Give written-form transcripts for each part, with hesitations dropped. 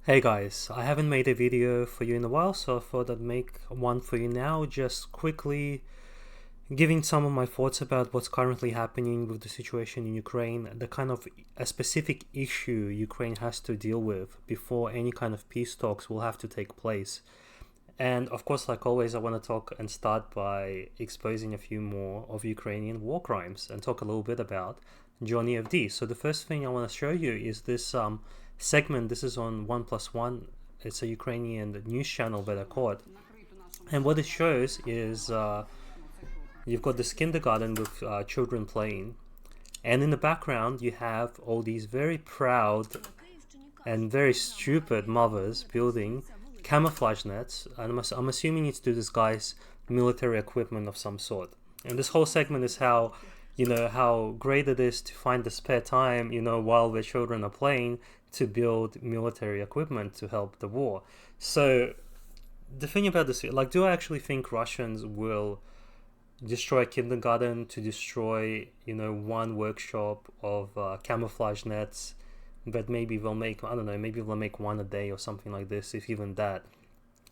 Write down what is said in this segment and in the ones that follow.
Hey guys, I haven't made a video for you in a while, so I thought I'd make one for you now, just quickly giving some of my thoughts about what's currently happening with the situation in Ukraine, the kind of a specific issue Ukraine has to deal with before any kind of peace talks will have to take place. And of course, like always, I want to talk and start by exposing a few more of Ukrainian war crimes and talk a little bit about Johnny FD. So the first thing I want to show you is this segment. This is on One Plus One. It's a Ukrainian news channel that I caught, and what it shows is you've got this kindergarten with children playing, and in the background you have all these very proud and very stupid mothers building camouflage nets, and I'm assuming it's to disguise military equipment of some sort. And this whole segment is how, how great it is to find the spare time, while the children are playing, to build military equipment to help the war. So the thing about this, like, do I actually think Russians will destroy a kindergarten to destroy, one workshop of camouflage nets but maybe they'll make, I don't know, maybe they'll make one a day or something like this, if even that.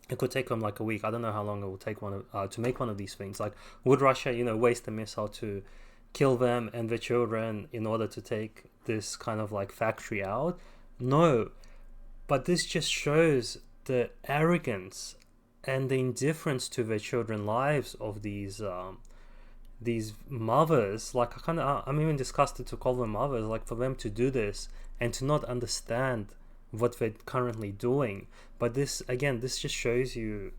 It could take them like a week. I don't know how long it will take to make one of these things. Like, would Russia, waste a missile to kill them and their children in order to take this kind of like factory out? No, but this just shows the arrogance and the indifference to their children's lives of these mothers. Like, I'm even disgusted to call them mothers, like, for them to do this and to not understand what they're currently doing. But this just shows you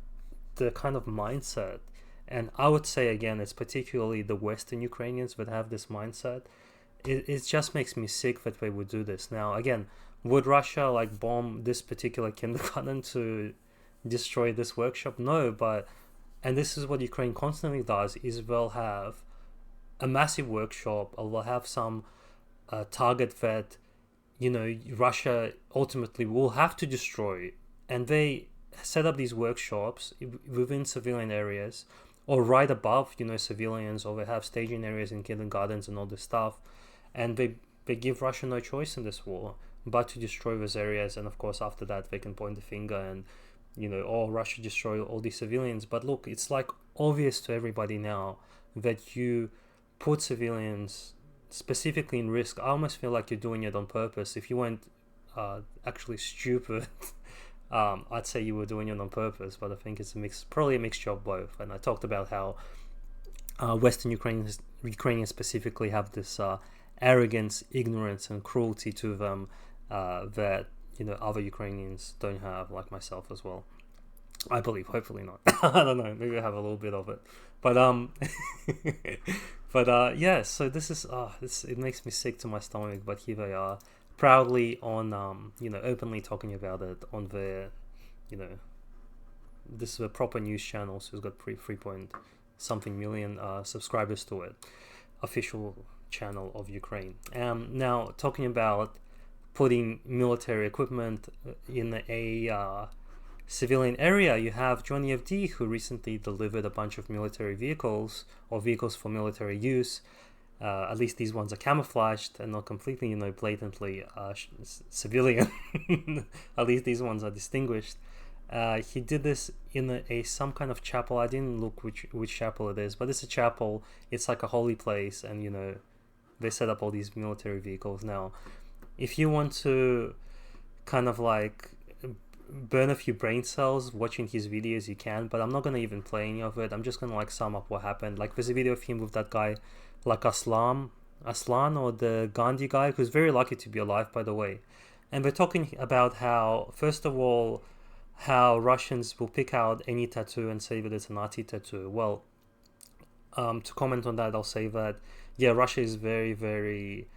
the kind of mindset. And I would say, again, it's particularly the Western Ukrainians that have this mindset. It just makes me sick that they would do this. Now, again, would Russia like bomb this particular kindergarten to destroy this workshop? No, but, and this is what Ukraine constantly does, is they'll have a massive workshop, or they'll have some target that Russia ultimately will have to destroy, and they set up these workshops within civilian areas or right above civilians, or they have staging areas in kindergartens and all this stuff, and they give Russia no choice in this war but to destroy those areas. And of course, after that, they can point the finger and oh, Russia destroy all these civilians. But look, it's like obvious to everybody now that you put civilians specifically in risk. I almost feel like you're doing it on purpose. If you weren't actually stupid, I'd say you were doing it on purpose. But I think it's probably a mixture of both. And I talked about how Western Ukrainians specifically have this arrogance, ignorance, and cruelty to them that other Ukrainians don't have, like myself as well. I believe, hopefully not. I don't know. Maybe I have a little bit of it, but yeah. So this is it makes me sick to my stomach. But here they are, proudly on openly talking about it on their, this is a proper news channel, so it's got 3 point something million subscribers to it, official channel of Ukraine. Now talking about putting military equipment in a civilian area, you have Johnny FD, who recently delivered a bunch of military vehicles, or vehicles for military use. At least these ones are camouflaged and not completely, blatantly civilian. At least these ones are distinguished. He did this in some kind of chapel. I didn't look which chapel it is, but it's a chapel. It's like a holy place, and they set up all these military vehicles. Now, if you want to kind of like burn a few brain cells watching his videos, you can, but I'm not going to even play any of it. I'm just going to like sum up what happened. Like, there's a video of him with that guy, like Aslan, or the Gandhi guy, who's very lucky to be alive, by the way. And they're talking about how, first of all, how Russians will pick out any tattoo and say that it's a Nazi tattoo. Well, to comment on that, I'll say that, yeah, Russia is very, very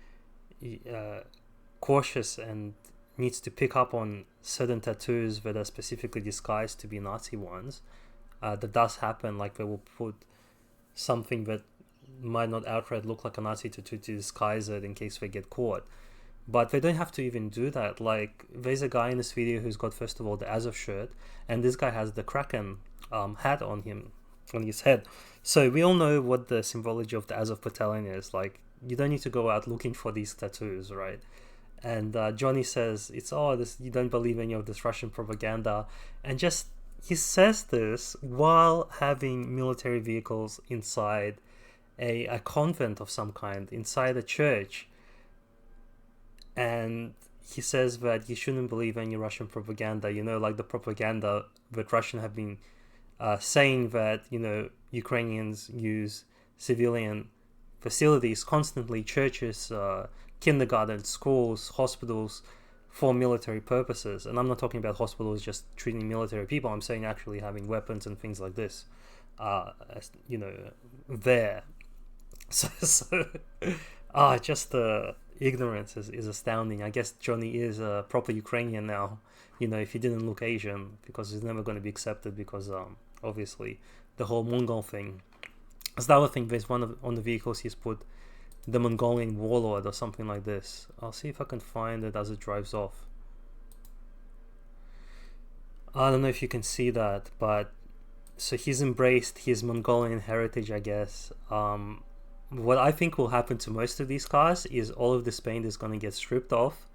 cautious and needs to pick up on certain tattoos that are specifically disguised to be Nazi ones. That does happen. Like, they will put something that might not outright look like a Nazi tattoo to disguise it in case they get caught. But they don't have to even do that. Like, there's a guy in this video who's got, first of all, the Azov shirt, and this guy has the Kraken hat on his head. So we all know what the symbology of the Azov battalion is. Like, you don't need to go out looking for these tattoos, right? And Johnny says, "It's this. You don't believe any of this Russian propaganda," and just he says this while having military vehicles inside a convent of some kind, inside a church, and he says that you shouldn't believe any Russian propaganda. Like the propaganda that Russian have been saying that Ukrainians use civilian facilities constantly, churches, kindergarten, schools, hospitals, for military purposes. And I'm not talking about hospitals just treating military people. I'm saying actually having weapons and things like this, there. So just the ignorance is astounding. I guess Johnny is a proper Ukrainian now. If he didn't look Asian, because he's never going to be accepted, because obviously the whole Mongol thing. That's the other thing. There's on the vehicles he's put the Mongolian warlord or something like this. I'll see if I can find it as it drives off. I don't know if you can see that, but so he's embraced his Mongolian heritage, I guess. What I think will happen to most of these cars is all of this paint is going to get stripped off,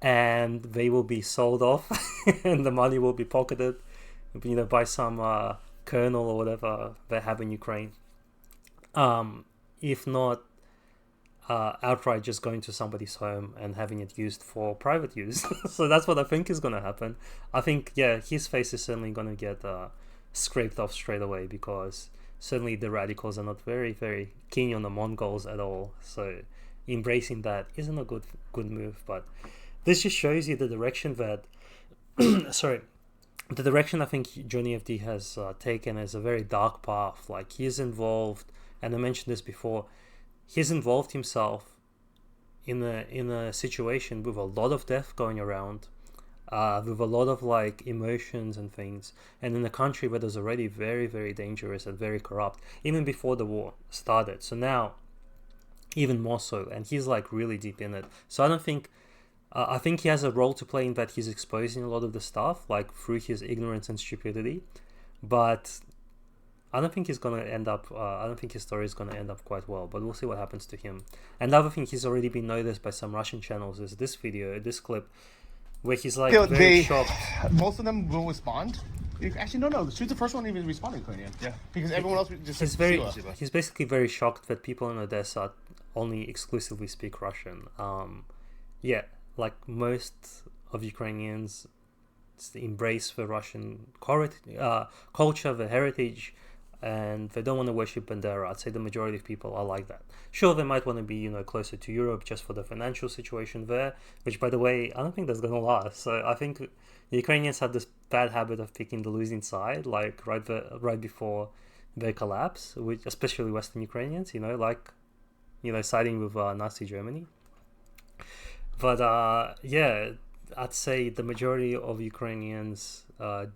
and they will be sold off, and the money will be pocketed, by some colonel or whatever they have in Ukraine. If not, outright just going to somebody's home and having it used for private use. So that's what I think is going to happen. I think, his face is certainly going to get scraped off straight away, because certainly the radicals are not very, very keen on the Mongols at all. So embracing that isn't a good move. But this just shows you the direction that, the direction I think Johnny FD has taken is a very dark path. Like, he's involved, and I mentioned this before, he's involved himself in a situation with a lot of death going around, with a lot of emotions and things, and in a country that is already very, very dangerous and very corrupt, even before the war started. So now, even more so, and he's really deep in it. So I don't think, I think he has a role to play in that he's exposing a lot of the stuff, through his ignorance and stupidity, but I don't think he's gonna end up. I don't think his story is gonna end up quite well. But we'll see what happens to him. And the other thing he's already been noticed by some Russian channels is this clip, where he's very shocked. Most of them will respond. Actually, no. She's the first one even responding, Ukrainian. Yeah. Because everyone else just. He's basically very shocked that people in Odessa only exclusively speak Russian. Most of Ukrainians embrace the Russian culture, the heritage, and they don't want to worship Bandera. I'd say the majority of people are like that. Sure, they might want to be, closer to Europe just for the financial situation there, which, by the way, I don't think that's going to last. So I think the Ukrainians had this bad habit of picking the losing side, right before their collapse, which, especially Western Ukrainians, siding with Nazi Germany. But I'd say the majority of Ukrainians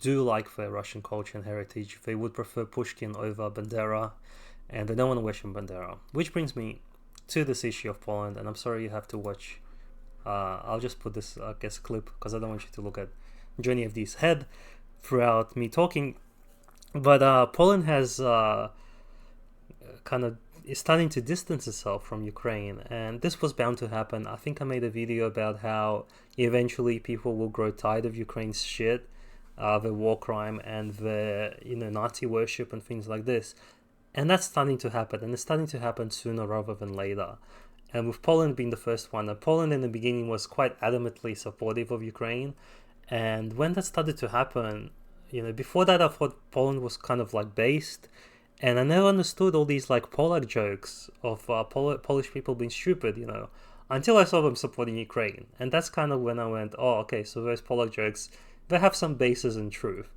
do like their Russian culture and heritage. They would prefer Pushkin over Bandera, and they don't want to worship Bandera. Which brings me to this issue of Poland, and I'm sorry you have to watch. I'll just put this, clip, because I don't want you to look at Johnny FD's head throughout me talking. But Poland has is starting to distance itself from Ukraine, and this was bound to happen. I think I made a video about how eventually people will grow tired of Ukraine's shit, the war crime, and the Nazi worship and things like this, and that's starting to happen, and it's starting to happen sooner rather than later. And with Poland being the first one, Poland in the beginning was quite adamantly supportive of Ukraine, and when that started to happen, before that I thought Poland was kind of based. And I never understood all these Polak jokes of Polish people being stupid, until I saw them supporting Ukraine. And that's kind of when I went, oh, okay, so those Polak jokes, they have some basis in truth.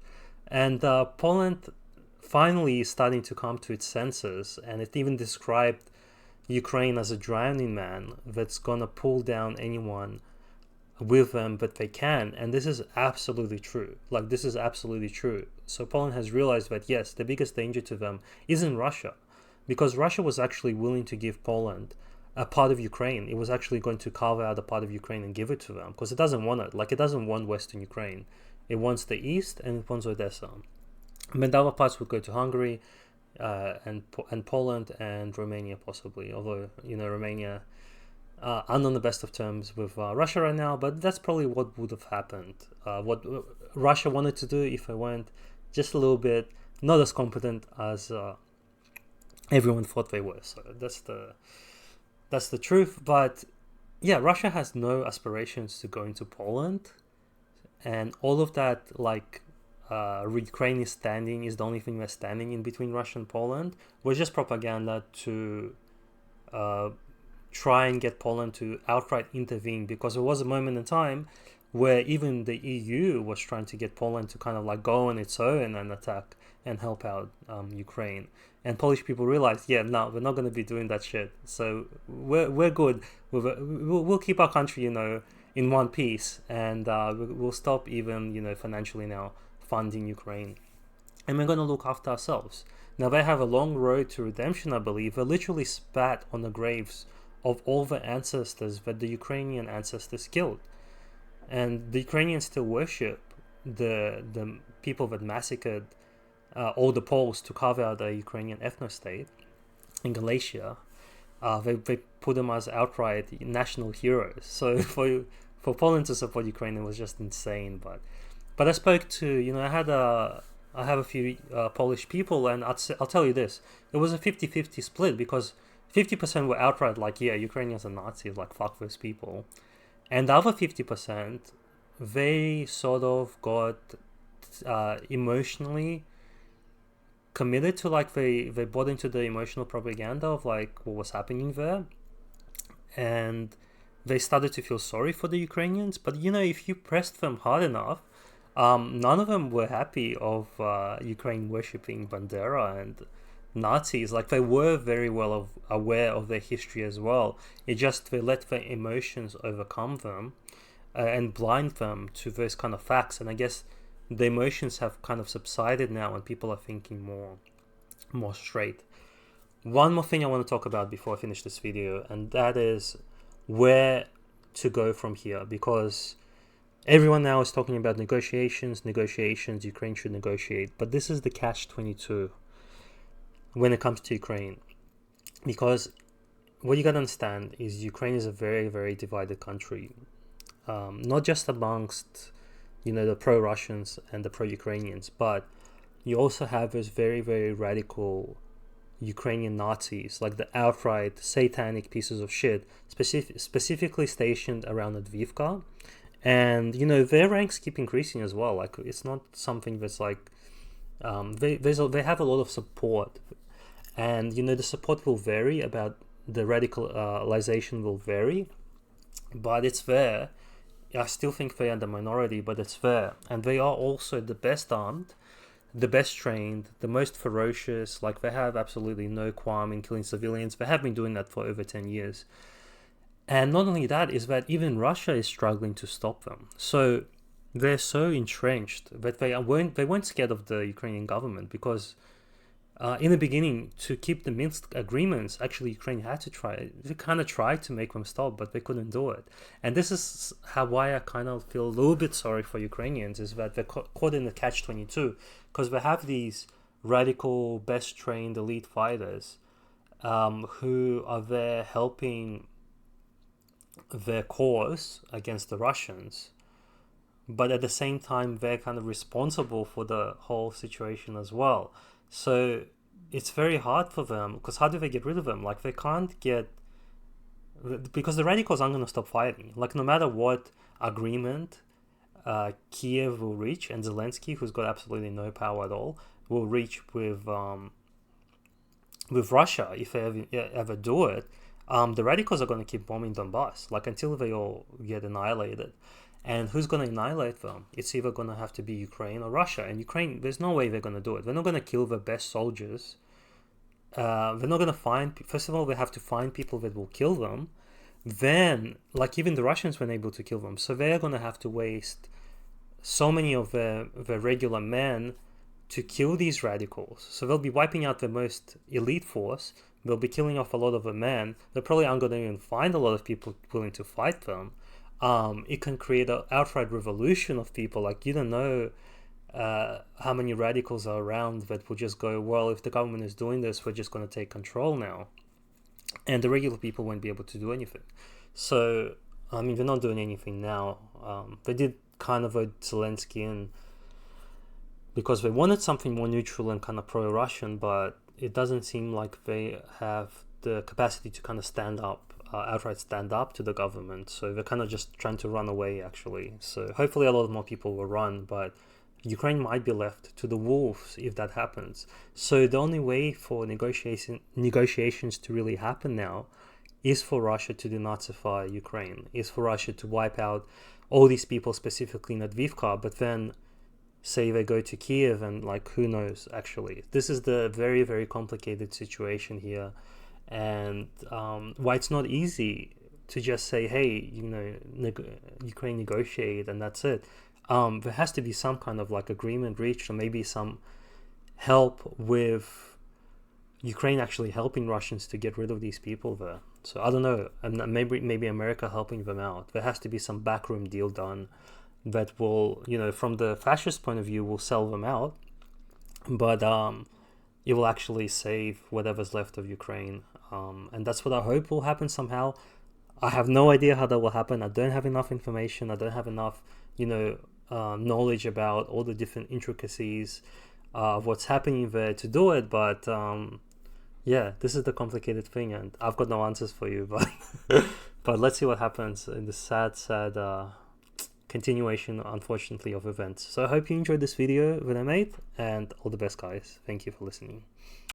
And Poland finally is starting to come to its senses, and it even described Ukraine as a drowning man that's gonna pull down anyone with them but they can, and this is absolutely true. This is absolutely true. So Poland has realized that yes, the biggest danger to them isn't Russia, because Russia was actually willing to give Poland a part of Ukraine. It was actually going to carve out a part of Ukraine and give it to them, because it doesn't want it. It doesn't want Western Ukraine. It wants the east, and it wants Odessa. And then the other parts would go to Hungary, and Poland and Romania possibly. Although Romania, aren't on the best of terms with Russia right now, but that's probably what would have happened. What Russia wanted to do if they weren't just a little bit not as competent as everyone thought they were. So that's the truth. But yeah, Russia has no aspirations to go into Poland, and all of that, like Ukraine is standing, is the only thing that's standing in between Russia and Poland, was just propaganda to uh, try and get Poland to outright intervene, because there was a moment in time where even the EU was trying to get Poland to kind of like go on its own and attack and help out Ukraine. And Polish people realized, yeah, no, we're not going to be doing that shit. So we're good. We'll keep our country, in one piece, and we'll stop even, financially now funding Ukraine, and we're going to look after ourselves. Now, they have a long road to redemption, I believe. They literally spat on the graves of all the ancestors that the Ukrainian ancestors killed. And the Ukrainians still worship the people that massacred all the Poles to carve out a Ukrainian ethno-state in Galatia. They put them as outright national heroes. So for Poland to support Ukraine, it was just insane. But I spoke to, I have a few Polish people, and I'll tell you this: it was a 50-50 split, because 50% were outright like, yeah, Ukrainians are Nazis, like fuck those people, and the other 50%, they sort of got emotionally committed to, like, they bought into the emotional propaganda of like what was happening there, and they started to feel sorry for the Ukrainians. But if you pressed them hard enough, none of them were happy of Ukraine worshipping Bandera and Nazis. Like, they were very well aware of their history as well. It just, they let their emotions overcome them and blind them to those kind of facts. And I guess the emotions have kind of subsided now, and people are thinking more straight. One more thing I want to talk about before I finish this video, and that is where to go from here, because everyone now is talking about negotiations, Ukraine should negotiate, but this is the catch-22 when it comes to Ukraine. Because what you gotta understand is Ukraine is a very, very divided country. Not just amongst, the pro-Russians and the pro-Ukrainians, but you also have those very, very radical Ukrainian Nazis, like the outright satanic pieces of shit, specifically stationed around Advivka. And their ranks keep increasing as well. Like, it's not something that's like they have a lot of support, and the support will vary. About the radicalization will vary, but it's there. I still think they are the minority, but it's there, and they are also the best armed, the best trained, the most ferocious. Like, they have absolutely no qualm in killing civilians. They have been doing that for over 10 years. And not only that, is that even Russia is struggling to stop them. So they're so entrenched that they weren't scared of the Ukrainian government, because in the beginning, to keep the Minsk agreements, actually Ukraine had to try to make them stop, but they couldn't do it. And this is why I kind of feel a little bit sorry for Ukrainians, is that they're caught in the catch-22, because they have these radical, best trained elite fighters who are there helping their cause against the Russians, but at the same time they're kind of responsible for the whole situation as well. So it's very hard for them, because how do they get rid of them? Like, they can't because the radicals aren't going to stop fighting. Like, no matter what agreement Kiev will reach, and Zelensky, who's got absolutely no power at all, will reach with Russia, if they ever do it, the radicals are going to keep bombing Donbass, like, until they all get annihilated. And who's going to annihilate them? It's either going to have to be Ukraine or Russia. And Ukraine, there's no way they're going to do it. They're not going to kill the best soldiers. They're not going to find... First of all, they have to find people that will kill them. Then, like, even the Russians weren't able to kill them. So they're going to have to waste so many of their regular men to kill these radicals. So they'll be wiping out the most elite force. They'll be killing off a lot of the men. They probably aren't going to even find a lot of people willing to fight them. It can create an outright revolution of people. Like, you don't know how many radicals are around that will just go, well, if the government is doing this, we're just going to take control now. And the regular people won't be able to do anything. So, I mean, they're not doing anything now. They did kind of vote Zelensky in because they wanted something more neutral and kind of pro-Russian, but it doesn't seem like they have the capacity to kind of outright stand up to the government. So they're kind of just trying to run away, actually. So hopefully a lot more people will run, but Ukraine might be left to the wolves if that happens. So the only way for negotiations to really happen now is for Russia to denazify Ukraine, is for Russia to wipe out all these people, specifically in Advivka, but then say they go to Kiev and like who knows, actually. This is the very, very complicated situation here, and why it's not easy to just say, hey, Ukraine negotiate and that's it. There has to be some kind of like agreement reached, or maybe some help with Ukraine actually helping Russians to get rid of these people there. So I don't know, and maybe America helping them out. There has to be some backroom deal done that will, from the fascist point of view, will sell them out, but it will actually save whatever's left of Ukraine, and that's what I hope will happen somehow. I have no idea how that will happen. I don't have enough information. I don't have enough, knowledge about all the different intricacies of what's happening there to do it. But yeah, this is the complicated thing, and I've got no answers for you. But but let's see what happens in the sad continuation, unfortunately, of events. So I hope you enjoyed this video that I made, and all the best, guys. Thank you for listening.